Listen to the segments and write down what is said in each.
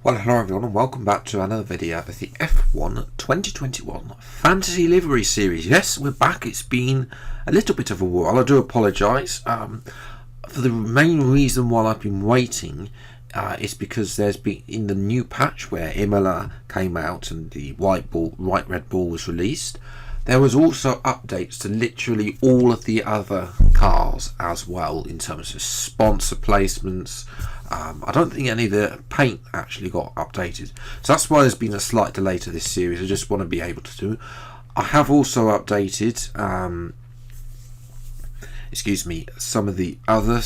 Well, hello everyone and welcome back to another video of the F1 2021 Fantasy Livery Series. Yes, we're back. It's been a little bit of a while. I do apologise. For the main reason why I've been waiting is because there's been, in the new patch where Imola came out and the white red ball was released, there was also updates to literally all of the other cars as well in terms of sponsor placements. I don't think any of the paint actually got updated, so that's why there's been a slight delay to this series. I just want to be able to do. I have also updated some of the other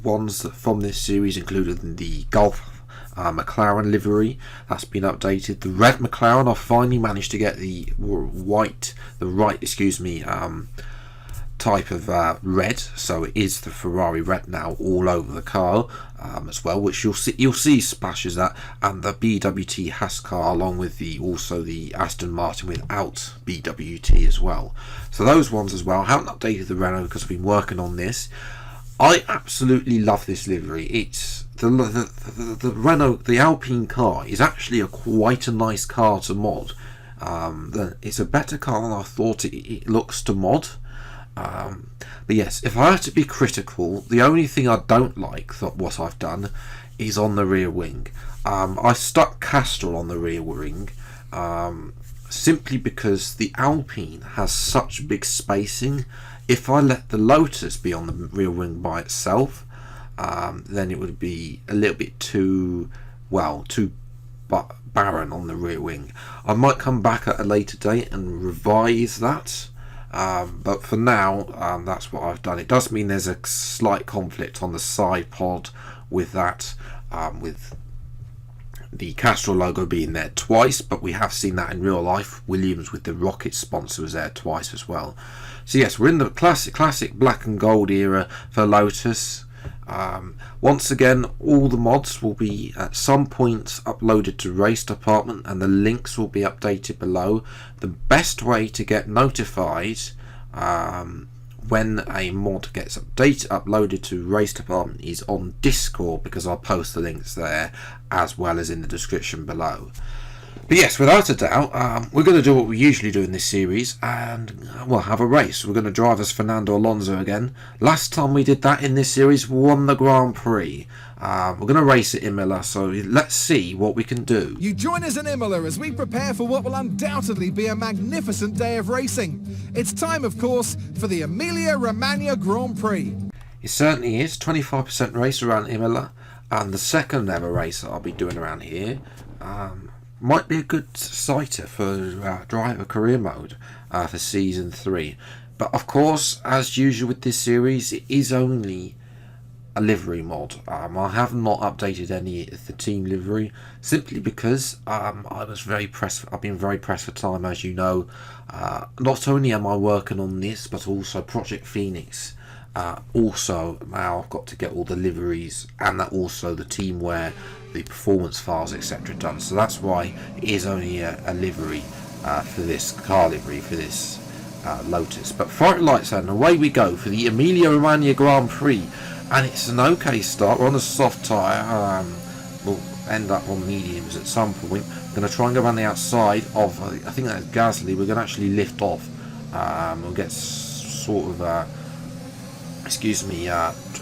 ones from this series, including the Golf McLaren livery. That's been updated. The red McLaren, I finally managed to get the type of red, so it is the Ferrari red now all over the car as well, which you'll see splashes that, and the BWT Haas car along with also the Aston Martin without BWT as well. So those ones as well. I haven't updated the Renault because I've been working on this. I absolutely love this livery. It's the Renault, the Alpine car is actually quite a nice car to mod. It's a better car than I thought it looks to mod. But yes, if I have to be critical, the only thing I don't like what I've done is on the rear wing. I stuck Castrol on the rear wing simply because the Alpine has such big spacing. If I let the Lotus be on the rear wing by itself, then it would be a little bit too barren on the rear wing. I might come back at a later date and revise that. But for now, that's what I've done. It does mean there's a slight conflict on the side pod with that, with the Castrol logo being there twice, but we have seen that in real life. Williams with the rocket sponsor was there twice as well. So yes, we're in the classic black and gold era for Lotus. Once again, all the mods will be at some point uploaded to Race Department, and the links will be updated below. The best way to get notified when a mod gets uploaded to Race Department is on Discord, because I'll post the links there as well as in the description below. But yes, without a doubt, we're going to do what we usually do in this series, and we'll have a race. We're going to drive as Fernando Alonso again. Last time we did that in this series, we won the Grand Prix. We're going to race at Imola, so let's see what we can do. You join us in Imola as we prepare for what will undoubtedly be a magnificent day of racing. It's time, of course, for the Emilia-Romagna Grand Prix. It certainly is. 25% race around Imola, and the second ever race that I'll be doing around here. Might be a good sighter for driver career mode for season 3, but of course, as usual with this series, it is only a livery mod. I have not updated any of the team livery simply because I was very pressed. I've been very pressed for time, as you know. Not only am I working on this, but also Project Phoenix. Also, now I've got to get all the liveries and also the team wear, the performance files, etc. done. So that's why it is only a livery for this car livery for this Lotus. But fire lights on, away we go for the Emilia-Romagna Grand Prix, and it's an okay start. We're on a soft tyre. We'll end up on mediums at some point. I'm going to try and go around the outside of, I think that's Gasly. We're going to actually lift off. We'll get sort of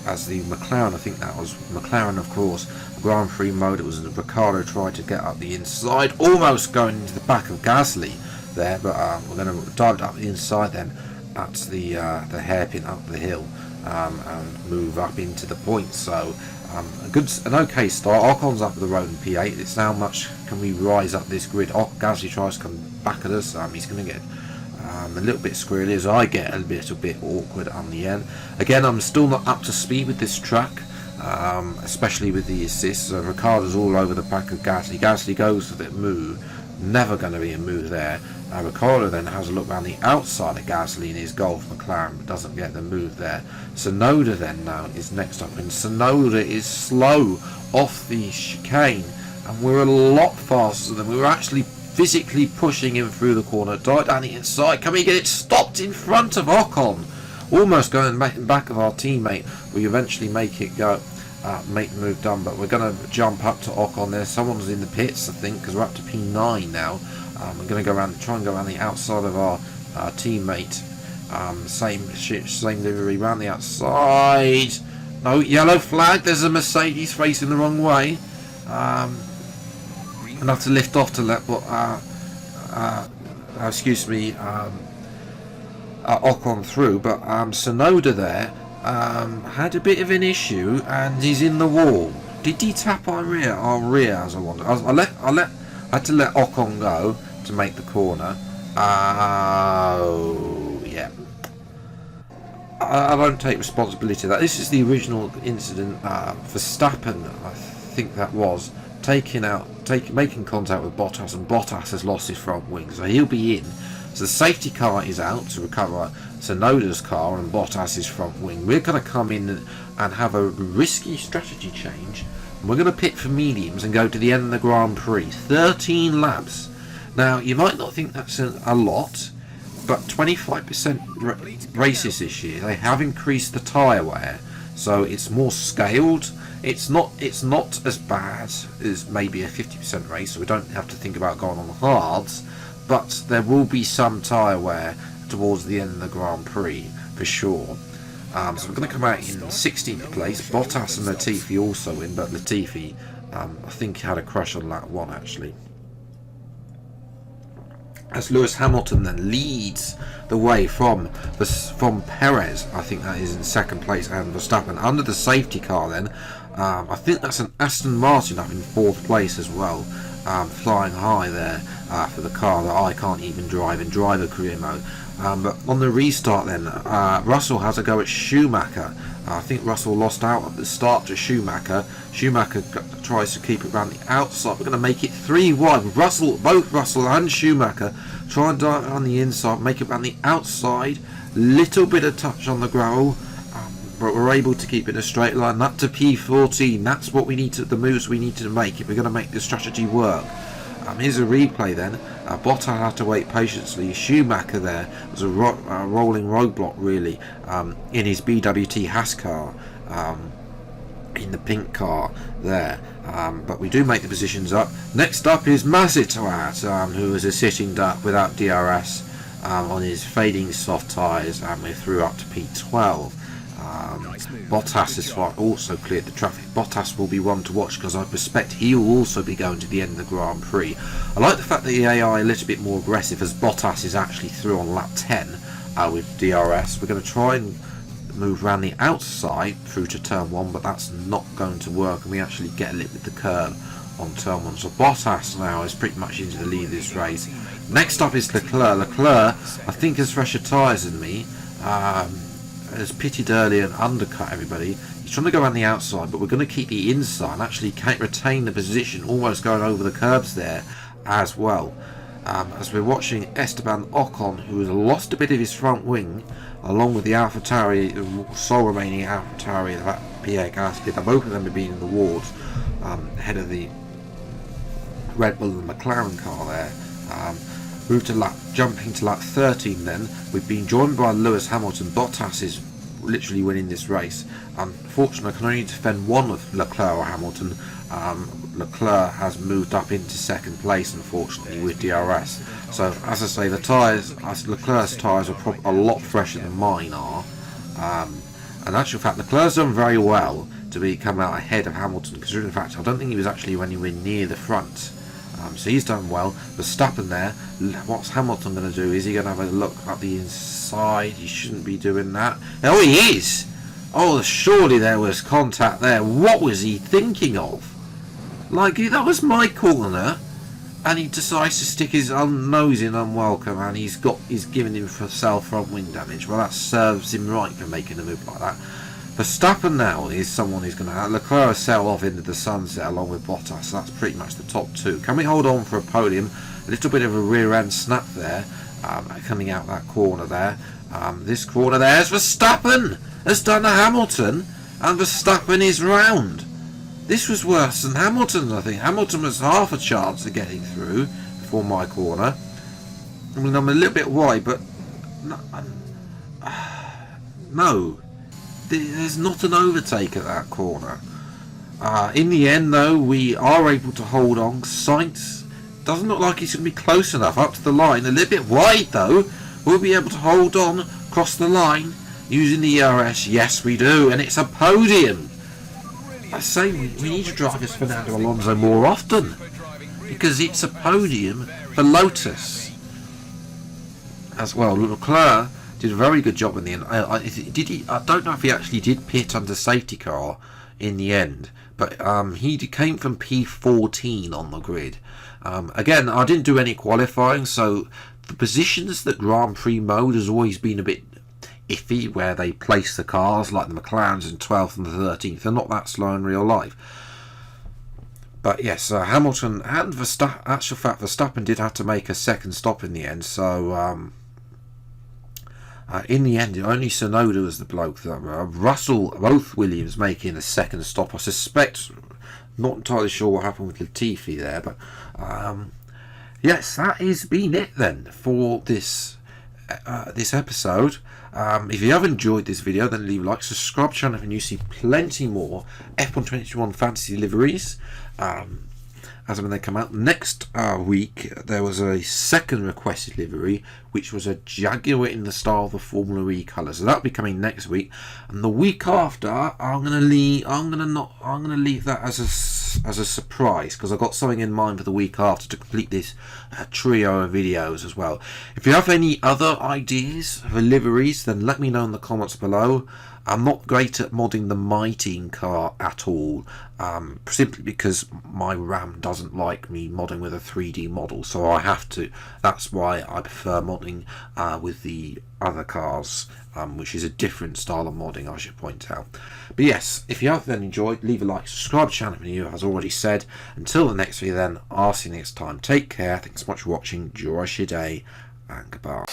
as the McLaren, I think that was McLaren, of course, Grand Prix mode. It was Ricciardo tried to get up the inside, almost going into the back of Gasly there, but we're going to dive up the inside then at the hairpin up the hill and move up into the points. So an okay start. Ocon's up the road in P8. It's how much can we rise up this grid. Gasly tries to come back at us. He's going to get a little bit squirrely as I get a little bit awkward on the end. Again, I'm still not up to speed with this track, especially with the assists. Ricciardo's all over the back of Gasly. Gasly goes for the move, never going to be a move there. Ricciardo then has a look around the outside of Gasly in his Golf McLaren, but doesn't get the move there. Sonoda then now is next up, and Sonoda is slow off the chicane, and we're a lot faster than we were actually physically pushing him through the corner. Dive down the inside. Can we get it stopped in front of Ocon? Almost going back of our teammate. We eventually make it go make the move done. But we're going to jump up to Ocon there. Someone's in the pits, I think, because we're up to P9 now. We're going to go around, try and go around the outside of our teammate. Same livery, round the outside. No, yellow flag. There's a Mercedes facing the wrong way. Enough to lift off to let excuse me, Ocon through, but Tsunoda there had a bit of an issue and he's in the wall. Did he tap our rear? Our rear, as I wonder. I had to let Ocon go to make the corner. Oh, yeah. I don't take responsibility for that. This is the original incident. Verstappen, I think that was, making contact with Bottas, and Bottas has lost his front wing, so he'll be in. So the safety car is out to recover Tsunoda's car and Bottas's front wing. We're going to come in and have a risky strategy change. We're going to pit for mediums and go to the end of the Grand Prix. 13 laps. Now, you might not think that's a lot, but 25% races this year. They have increased the tyre wear, so it's more scaled. It's not as bad as maybe a 50% race, so we don't have to think about going on the hards, but there will be some tyre wear towards the end of the Grand Prix for sure. So we're going to come out in 16th place. Bottas and Latifi also in, but Latifi I think had a crash on lap 1 actually. As Lewis Hamilton then leads the way from Perez, I think that is in 2nd place, and Verstappen under the safety car then. I think that's an Aston Martin up in 4th place as well, flying high there for the car that I can't even drive in driver career mode. But on the restart then, Russell has a go at Schumacher. I think Russell lost out at the start to Schumacher. Schumacher tries to keep it around the outside. We're going to make it 3 wide. Both Russell and Schumacher try and dive on the inside, make it around the outside. Little bit of touch on the gravel, but we're able to keep it a straight line up to P14. That's what we need to, the moves we need to make if we're going to make this strategy work. Here's a replay then. Bottas had to wait patiently. Schumacher there was a rolling roadblock really in his BWT Haas car, in the pink car there. But we do make the positions up. Next up is Mazepin, who was a sitting duck without DRS on his fading soft tyres, and we're through up to P12. Bottas has also cleared the traffic. Bottas will be one to watch because I suspect he will also be going to the end of the Grand Prix. I like the fact that the AI a little bit more aggressive, as Bottas is actually through on lap 10 with DRS. We're going to try and move around the outside through to turn 1, but that's not going to work, and we actually get a little bit of the curve on turn 1. So Bottas now is pretty much into the lead of this race. Next up is Leclerc. Leclerc, I think, has fresher tyres than me. Has pitted early and undercut everybody. He's trying to go around the outside, but we're going to keep the inside and actually retain the position, almost going over the curbs there as well. As we're watching Esteban Ocon, who has lost a bit of his front wing, along with the AlphaTauri, the sole remaining AlphaTauri of that Pierre Gasly. Both of them have been in the wards ahead of the Red Bull and McLaren car there. Jumping to lap 13 then, we've been joined by Lewis Hamilton. Bottas is literally winning this race. Unfortunately, I can only defend one of Leclerc or Hamilton. Leclerc has moved up into 2nd place, unfortunately, with DRS. So, as I say, Leclerc's tyres are a lot fresher than mine are. In actual fact, Leclerc's done very well to come out ahead of Hamilton, considering the fact I don't think he was actually anywhere near the front. So he's done well. Verstappen there. What's Hamilton going to do? Is he going to have a look at the inside? He shouldn't be doing that. Oh, he is! Oh, surely there was contact there. What was he thinking of? Like, that was my corner, and he decides to stick his nose in unwelcome, and he's given himself front wing damage. Well, that serves him right for making a move like that. Verstappen now is someone who's going to have Leclerc sail off into the sunset along with Bottas. So that's pretty much the top 2. Can we hold on for a podium? A little bit of a rear end snap there, coming out that corner there. This corner there is Verstappen has done a Hamilton, and Verstappen is round. This was worse than Hamilton, I think. Hamilton was half a chance of getting through before my corner. I mean, I'm a little bit wide, but no. There's not an overtake at that corner. In the end, though, we are able to hold on. Sainz doesn't look like he's going to be close enough up to the line. A little bit wide, though. We'll be able to hold on across the line using the ERS. Yes, we do. And it's a podium. I say we need to drive this Fernando Alonso more often, because it's a podium for Lotus as well. Leclerc did a very good job in the end. I don't know if he actually did pit under safety car in the end, but he came from P14 on the grid. Again, I didn't do any qualifying, so the positions that Grand Prix mode has always been a bit iffy, where they place the cars, like the McLarens in 12th and the 13th. They're not that slow in real life. But yes, Hamilton and Verstappen did have to make a second stop in the end. So in the end, only Tsunoda was the bloke. Russell, both Williams making a second stop. I suspect, not entirely sure what happened with Latifi there, but yes, that has been it then for this episode. If you have enjoyed this video, then leave a like, subscribe to the channel, and you see plenty more F1 2021 fantasy liveries as when they come out. Next week there was a second requested livery, which was a Jaguar in the style of the Formula E colours. So that'll be coming next week, and the week after I'm gonna leave that as a surprise, because I've got something in mind for the week after to complete this trio of videos as well. If you have any other ideas for liveries, then let me know in the comments below. I'm not great at modding the My Team car at all, simply because my RAM doesn't like me modding with a 3D model, so I have to. That's why I prefer modding with the other cars, which is a different style of modding, I should point out. But yes, if you have then enjoyed, leave a like, subscribe to the channel, and as already said. Until the next video then, I'll see you next time. Take care, thanks so much for watching, enjoy your day, and goodbye.